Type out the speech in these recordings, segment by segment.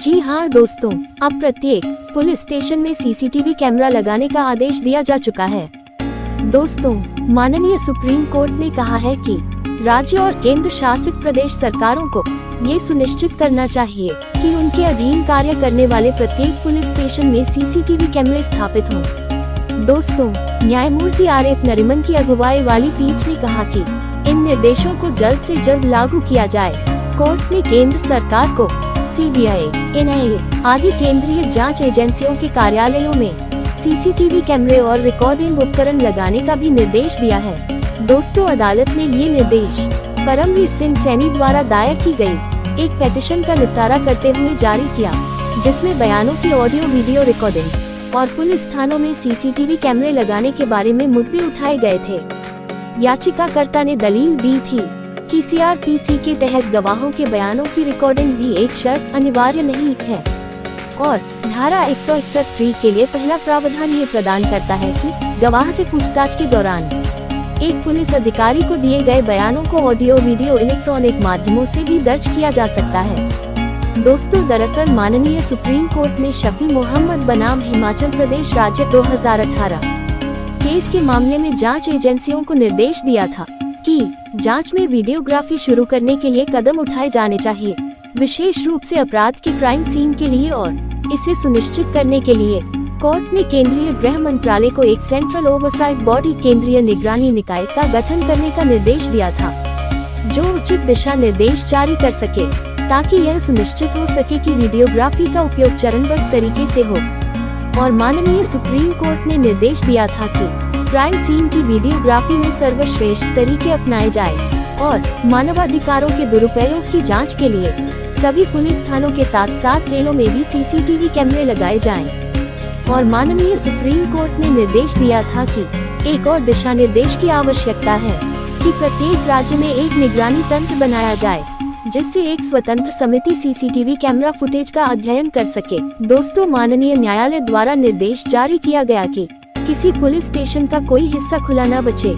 जी हाँ दोस्तों, अब प्रत्येक पुलिस स्टेशन में सीसीटीवी कैमरा लगाने का आदेश दिया जा चुका है। दोस्तों, माननीय सुप्रीम कोर्ट ने कहा है कि राज्य और केंद्र शासित प्रदेश सरकारों को ये सुनिश्चित करना चाहिए कि उनके अधीन कार्य करने वाले प्रत्येक पुलिस स्टेशन में सीसीटीवी कैमरे स्थापित हों। दोस्तों, न्यायमूर्ति आरएफ नरीमन की अगुवाई वाली पीठ ने कहा कि इन निर्देशों को जल्द से जल्द लागू किया जाए। कोर्ट ने केंद्र सरकार को सीबीआई, एनआईए आदि केंद्रीय जांच एजेंसियों के कार्यालयों में सीसीटीवी कैमरे और रिकॉर्डिंग उपकरण लगाने का भी निर्देश दिया है। दोस्तों, अदालत ने ये निर्देश परमवीर सिंह सैनी द्वारा दायर की गई एक पेटिशन का निपटारा करते हुए जारी किया, जिसमें बयानों की ऑडियो वीडियो रिकॉर्डिंग और पुलिस थानों में सीसीटीवी कैमरे लगाने के बारे में मुद्दे उठाए गए थे। याचिकाकर्ता ने दलील दी थी कि सीआरपीसी के तहत गवाहों के बयानों की रिकॉर्डिंग भी एक शर्त अनिवार्य नहीं है और धारा 161(3) के लिए पहला प्रावधान ये प्रदान करता है कि गवाह से पूछताछ के दौरान एक पुलिस अधिकारी को दिए गए बयानों को ऑडियो वीडियो इलेक्ट्रॉनिक माध्यमों से भी दर्ज किया जा सकता है। दोस्तों, दरअसल माननीय सुप्रीम कोर्ट ने शफी मोहम्मद बनाम हिमाचल प्रदेश राज्य 2018 केस के मामले में जांच एजेंसियों को निर्देश दिया था कि जांच में वीडियोग्राफी शुरू करने के लिए कदम उठाए जाने चाहिए, विशेष रूप से अपराध के क्राइम सीन के लिए, और इसे सुनिश्चित करने के लिए कोर्ट ने केंद्रीय गृह मंत्रालय को एक सेंट्रल ओवरसाइट बॉडी केंद्रीय निगरानी निकाय का गठन करने का निर्देश दिया था, जो उचित दिशा निर्देश जारी कर सके ताकि यह सुनिश्चित हो सके कि वीडियोग्राफी का उपयोग चरणबद्ध तरीके से हो। और माननीय सुप्रीम कोर्ट ने निर्देश दिया था कि क्राइम सीन की वीडियोग्राफी में सर्वश्रेष्ठ तरीके अपनाए जाए और मानवाधिकारों के दुरुपयोग की जांच के लिए सभी पुलिस थानों के साथ साथ जेलों में भी सीसीटीवी कैमरे लगाए जाएं। और माननीय सुप्रीम कोर्ट ने निर्देश दिया था कि एक और दिशा निर्देश की आवश्यकता है कि प्रत्येक राज्य में एक निगरानी तंत्र बनाया जाए, जिससे एक स्वतंत्र समिति सीसीटीवी कैमरा फुटेज का अध्ययन कर सके। दोस्तों, माननीय न्यायालय द्वारा निर्देश जारी किया गया कि किसी पुलिस स्टेशन का कोई हिस्सा खुला न बचे।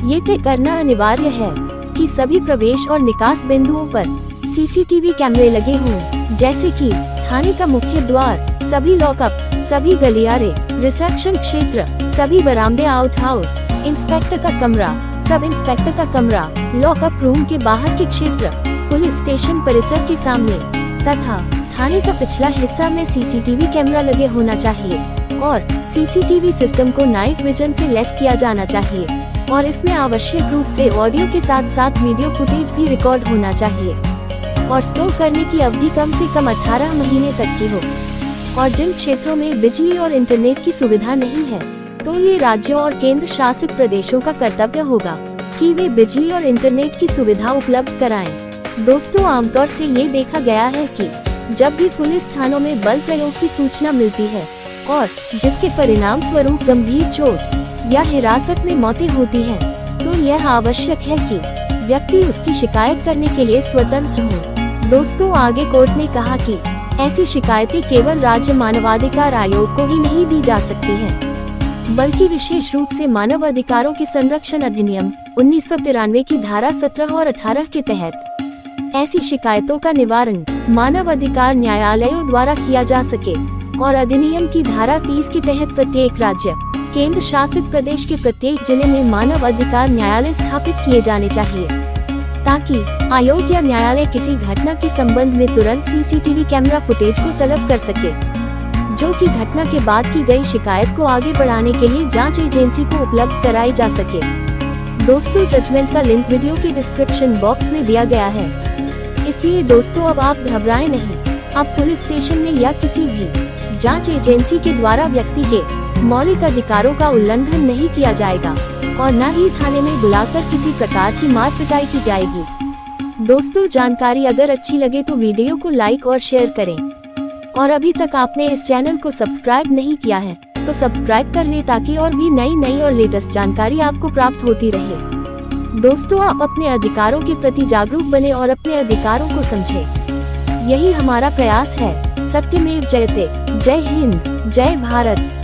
ये तय करना अनिवार्य है कि सभी प्रवेश और निकास बिंदुओं पर सीसीटीवी कैमरे लगे हों, जैसे कि थाने का मुख्य द्वार, सभी लॉकअप, सभी गलियारे, रिसेप्शन क्षेत्र, सभी बरामदे, आउट हाउस, इंस्पेक्टर का कमरा, सब इंस्पेक्टर का कमरा, लॉकअप रूम के बाहर के क्षेत्र, पुलिस स्टेशन परिसर के सामने तथा थाने का पिछला हिस्सा में सीसीटीवी कैमरा लगे होना चाहिए और सीसीटीवी सिस्टम को नाइट विजन से लैस किया जाना चाहिए और इसमें आवश्यक रूप से ऑडियो के साथ साथ वीडियो फुटेज भी रिकॉर्ड होना चाहिए और स्टोर करने की अवधि कम से कम 18 महीने तक की हो। और जिन क्षेत्रों में बिजली और इंटरनेट की सुविधा नहीं है, तो ये राज्यों और केंद्र शासित प्रदेशों का कर्तव्य होगा कि वे बिजली और इंटरनेट की सुविधा उपलब्ध कराएं। दोस्तों, आमतौर से ये देखा गया है कि जब भी पुलिस थानों में बल प्रयोग की सूचना मिलती है और जिसके परिणाम स्वरूप गंभीर चोट या हिरासत में मौतें होती हैं, तो यह आवश्यक है कि व्यक्ति उसकी शिकायत करने के लिए स्वतंत्र हो। दोस्तों, आगे कोर्ट ने कहा कि ऐसी शिकायतें केवल राज्य मानवाधिकार आयोग को ही नहीं दी जा सकती हैं, बल्कि विशेष रूप से मानव अधिकारों के संरक्षण अधिनियम 1993 की धारा 17 और 18 के तहत ऐसी शिकायतों का निवारण मानव अधिकार न्यायालयों द्वारा किया जा सके और अधिनियम की धारा 30 के तहत प्रत्येक राज्य, केंद्र शासित प्रदेश के प्रत्येक जिले में मानव अधिकार न्यायालय स्थापित किए जाने चाहिए, ताकि आयोग या न्यायालय किसी घटना के संबंध में तुरंत सीसीटीवी कैमरा फुटेज को तलब कर सके, जो कि घटना के बाद की गई शिकायत को आगे बढ़ाने के लिए जांच एजेंसी को उपलब्ध कराई जा सके। दोस्तों, जजमेंट का लिंक वीडियो के डिस्क्रिप्शन बॉक्स में दिया गया है, इसलिए दोस्तों अब आप घबराएं नहीं। अब पुलिस स्टेशन में या किसी भी जांच एजेंसी के द्वारा व्यक्ति के मौलिक अधिकारों का उल्लंघन नहीं किया जाएगा और न ही थाने में बुलाकर किसी प्रकार की मार पिटाई की जाएगी। दोस्तों, जानकारी अगर अच्छी लगे तो वीडियो को लाइक और शेयर करें और अभी तक आपने इस चैनल को सब्सक्राइब नहीं किया है तो सब्सक्राइब कर लें ताकि और भी नई और लेटेस्ट जानकारी आपको प्राप्त होती रहे। दोस्तों, आप अपने अधिकारों के प्रति जागरूक बने और अपने अधिकारों को समझें। यही हमारा प्रयास है। सत्यमेव जयते। जय हिंद, जय भारत।